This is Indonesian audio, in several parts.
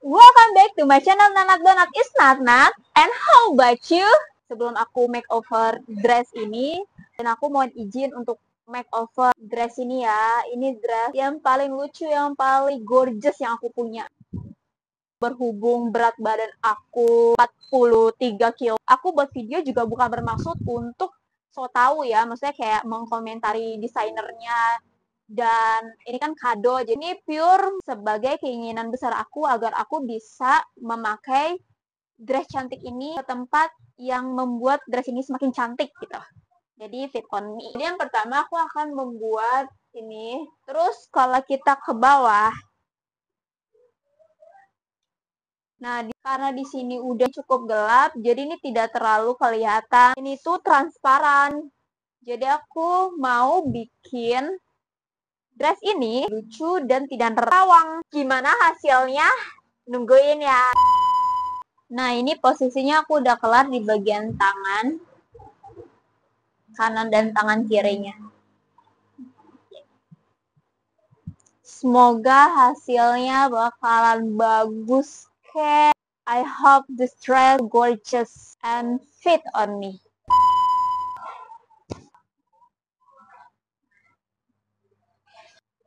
Welcome back to my channel Nanat Donat is Nat. And how about you? Sebelum aku makeover dress ini, dan aku mohon izin untuk makeover dress ini ya. Ini dress yang paling lucu, yang paling gorgeous yang aku punya. Berhubung berat badan aku 43 kilo. Aku buat video juga bukan bermaksud untuk so tahu ya, maksudnya kayak mengkomentari desainernya, dan ini kan kado, jadi ini pure sebagai keinginan besar aku agar aku bisa memakai dress cantik ini ke tempat yang membuat dress ini semakin cantik gitu. Jadi fit on me. Jadi yang pertama aku akan membuat ini. Terus kalau kita ke bawah, nah karena di sini udah cukup gelap, jadi ini tidak terlalu kelihatan. Ini tuh transparan. Jadi aku mau bikin dress ini lucu dan tidak terawang. Gimana hasilnya? Nungguin ya. Nah, ini posisinya aku udah kelar di bagian tangan kanan dan tangan kirinya. Semoga hasilnya bakalan bagus. Okay. I hope this dress gorgeous and fit on me.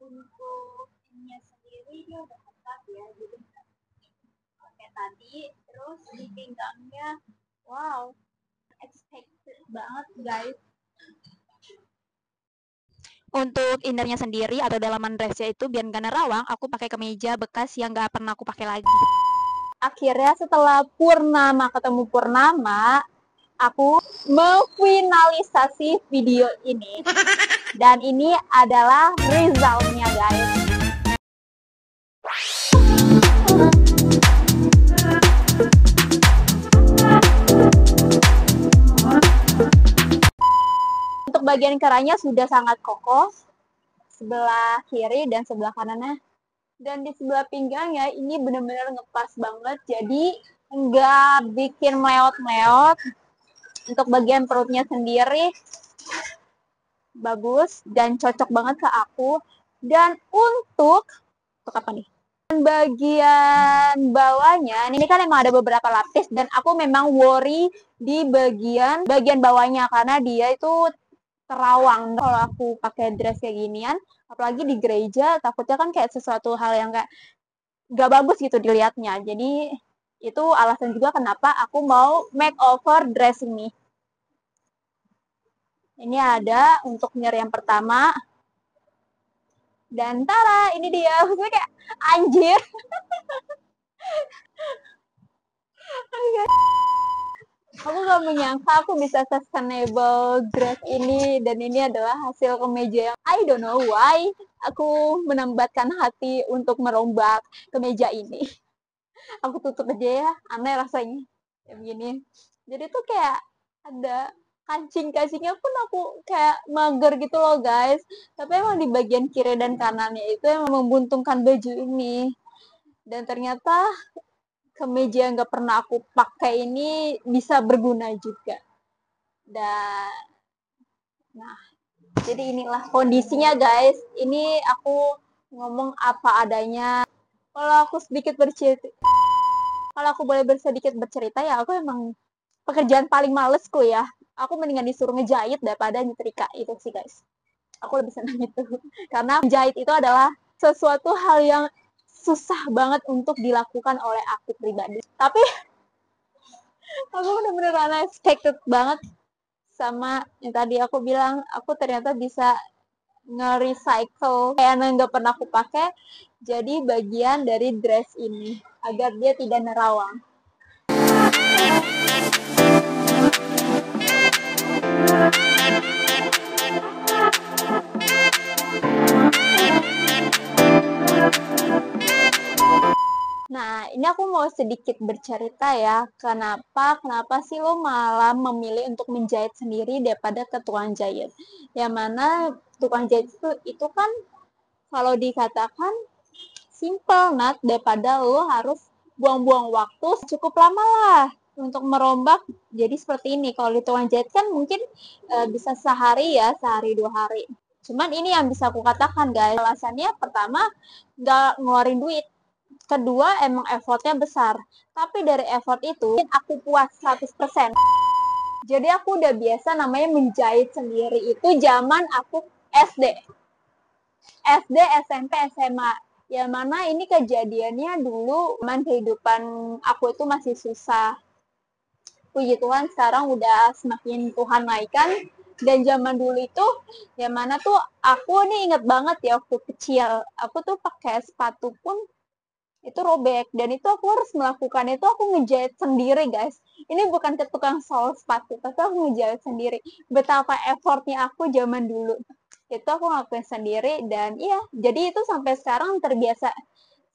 Untuk ininya sendiri dia udah ketat ya, jadi pakai tadi. Terus di pinggangnya, wow, expected banget guys. Untuk innernya sendiri atau dalaman dressnya itu biar gak nerawang, aku pakai kemeja bekas yang gak pernah aku pakai lagi. Akhirnya setelah purnama ketemu purnama, aku memfinalisasi video ini. Dan ini adalah resultnya guys. Untuk bagian kerahnya sudah sangat kokoh, sebelah kiri dan sebelah kanannya. Dan di sebelah pinggangnya ini benar-benar ngepas banget, jadi nggak bikin meleot-meleot. Untuk bagian perutnya sendiri bagus dan cocok banget ke aku. Dan untuk apa nih? Bagian bawahnya, ini kan emang ada beberapa lapis dan aku memang worry di bagian bawahnya karena dia itu terawang. Kalau aku pakai dress kayak ginian, apalagi di gereja, takutnya kan kayak sesuatu hal yang kayak gak bagus gitu dilihatnya. Jadi itu alasan juga kenapa aku mau makeover dress ini. Ini ada untuk mirror yang pertama. Dan tara, ini dia. Maksudnya kayak anjir. Aku gak menyangka aku bisa sustainable dress ini. Dan ini adalah hasil kemeja yang I don't know why aku menambatkan hati untuk merombak kemeja ini. Aku tutup aja ya, aneh rasanya kayak begini. Jadi tuh kayak ada kancing-kancingnya pun aku kayak mager gitu loh guys. Tapi emang di bagian kiri dan kanannya itu emang membuntungkan baju ini. Dan ternyata kemeja yang gak pernah aku pakai ini bisa berguna juga. Dan nah, jadi inilah kondisinya guys. Ini aku ngomong apa adanya. Kalau aku sedikit bercerita, kalau aku boleh sedikit bercerita ya, aku emang pekerjaan paling malesku ya. Aku mendingan disuruh ngejahit daripada nyetrika itu sih guys. Aku lebih senang itu. Karena menjahit itu adalah sesuatu hal yang susah banget untuk dilakukan oleh aku pribadi. Tapi aku bener-bener unexpected banget sama yang tadi aku bilang, aku ternyata bisa nge-recycle kayak yang nggak pernah aku pakai jadi bagian dari dress ini agar dia tidak nerawang. Nah, ini aku mau sedikit bercerita ya, kenapa sih lo malah memilih untuk menjahit sendiri daripada ke tukang jahit. Yang mana tukang jahit itu kan kalau dikatakan simple, Nat, daripada lo harus buang-buang waktu cukup lama lah untuk merombak jadi seperti ini. Kalau di tukang jahit kan mungkin bisa sehari ya, sehari 2 hari. Cuman ini yang bisa aku katakan guys, alasannya pertama nggak ngeluarin duit. Kedua, emang effortnya besar. Tapi dari effort itu, aku puas 100%. Jadi aku udah biasa namanya menjahit sendiri itu zaman aku SD. SD, SMP, SMA. Ya mana ini kejadiannya dulu, kehidupan aku itu masih susah. Puji Tuhan sekarang udah semakin Tuhan naikkan. Dan zaman dulu itu, yang mana tuh aku nih inget banget ya waktu kecil. Aku tuh pakai sepatu pun itu robek, dan itu aku harus melakukan itu, aku ngejahit sendiri guys. Ini bukan ke tukang sol sepatu, tapi aku ngejahit sendiri. Betapa effortnya aku zaman dulu itu aku ngelakuin sendiri, dan iya, jadi itu sampai sekarang terbiasa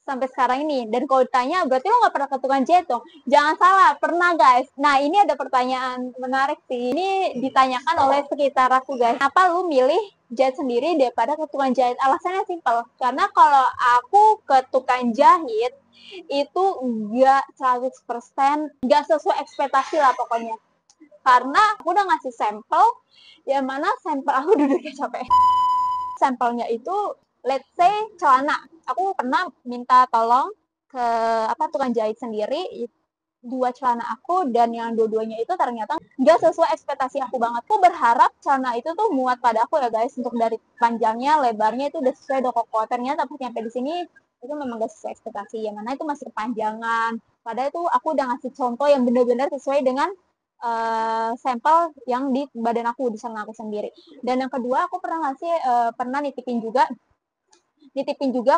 sampai sekarang ini. Dan kalau ditanya berarti lo nggak pernah ke tukang jahit dong? Jangan salah, pernah guys. Nah ini ada pertanyaan menarik sih, ini ditanyakan oleh sekitar aku guys, kenapa lu milih jahit sendiri daripada ke tukang jahit? Alasannya simpel, karena kalau aku ke tukang jahit itu nggak 100%, nggak sesuai ekspektasi lah pokoknya. Karena aku udah ngasih sampel, yang mana sampel aku duduknya capek. Sampelnya itu let's say celana. Aku pernah minta tolong ke tukang jahit sendiri, dua celana aku, dan yang dua-duanya itu ternyata nggak sesuai ekspektasi aku banget. Aku berharap celana itu tuh muat pada aku ya guys, untuk dari panjangnya, lebarnya itu udah sesuai udah koko. Ternyata pas nyampe di sini itu memang gak sesuai ekspektasi, yang mana itu masih kepanjangan. Padahal itu aku udah ngasih contoh yang benar-benar sesuai dengan sampel yang di badan aku, di celana aku sendiri. Dan yang kedua, aku pernah nitipin juga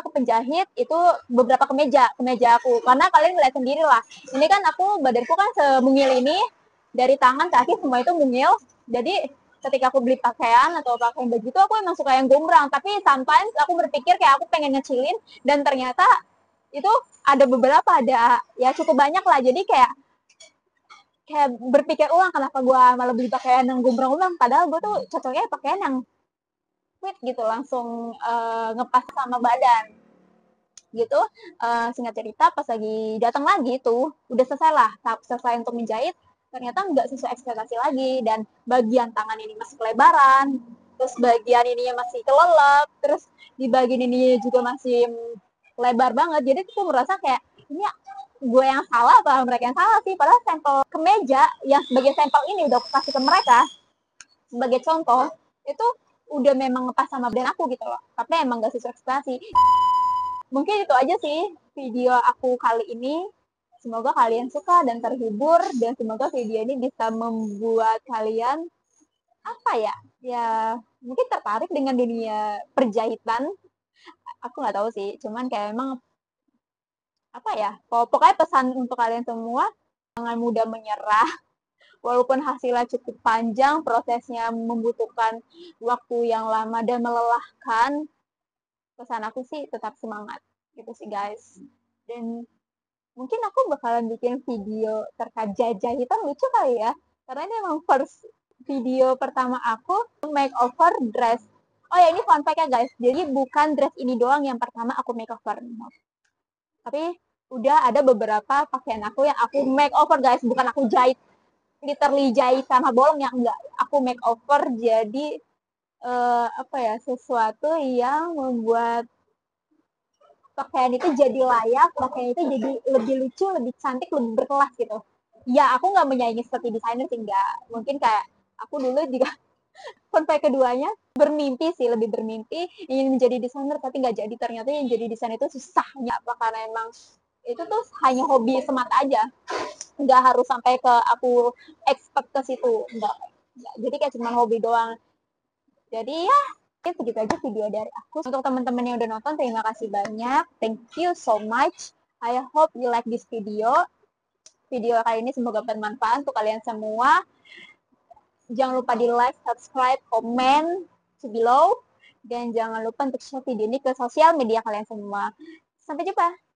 ke penjahit itu beberapa kemeja aku, karena kalian lihat sendiri lah, ini kan badanku kan semungil ini, dari tangan kaki semua itu mungil. Jadi ketika aku beli pakaian atau pakai baju itu, aku emang suka yang gombrang, tapi sometimes aku berpikir kayak aku pengen ngecilin, dan ternyata itu ada ya cukup banyak lah. Jadi kayak berpikir ulang, kenapa gue malah beli pakaian yang gombrang ulang, padahal gue tuh cocoknya pakaian yang fit gitu, langsung ngepas sama badan gitu. Singkat cerita, pas lagi datang lagi tuh udah selesai lah, tahap selesai untuk menjahit, ternyata nggak sesuai ekspektasi lagi, dan bagian tangan ini masih kelebaran, terus bagian ininya masih kelelep, terus di bagian ini juga masih lebar banget. Jadi tuh merasa kayak ini gue yang salah apa mereka yang salah sih, padahal sampel kemeja yang sebagai sampel ini udah aku kasih ke mereka sebagai contoh, itu udah memang ngepas sama badan aku gitu loh, tapi emang gak sesuai ekspektasi. Mungkin itu aja sih video aku kali ini. Semoga kalian suka dan terhibur, dan semoga video ini bisa membuat kalian ya mungkin tertarik dengan dunia perjahitan. Aku nggak tahu sih, cuman kayak emang pokoknya pesan untuk kalian semua, jangan mudah menyerah. Walaupun hasilnya cukup panjang, prosesnya membutuhkan waktu yang lama dan melelahkan, pesan aku sih tetap semangat gitu sih guys. Dan mungkin aku bakalan bikin video terkait jahitan lucu kali ya, karena ini emang first video pertama aku makeover dress. Oh ya, ini fun fact ya guys, jadi bukan dress ini doang yang pertama aku makeover, tapi udah ada beberapa pakaian aku yang aku makeover guys, bukan aku jahit literally jahit sama bolong, yang enggak, aku makeover jadi sesuatu yang membuat pakaian itu jadi layak, pakaian itu jadi lebih lucu, lebih cantik, lebih berkelas gitu. Ya aku nggak menyaingi seperti desainer sih, nggak. Mungkin kayak aku dulu juga sampai keduanya bermimpi sih, lebih bermimpi ingin menjadi desainer, tapi nggak jadi. Ternyata yang jadi desainer itu susahnya, karena emang itu tuh hanya hobi semata aja, nggak harus sampai ke aku expert ke situ, nggak. Jadi kayak cuma hobi doang. Jadi ya segitu aja video dari aku. Untuk teman-teman yang udah nonton, terima kasih banyak. Thank you so much. I hope you like this video. Video kali ini semoga bermanfaat untuk kalian semua. Jangan lupa di like, subscribe, komen below. Dan jangan lupa untuk share video ini ke sosial media kalian semua. Sampai jumpa.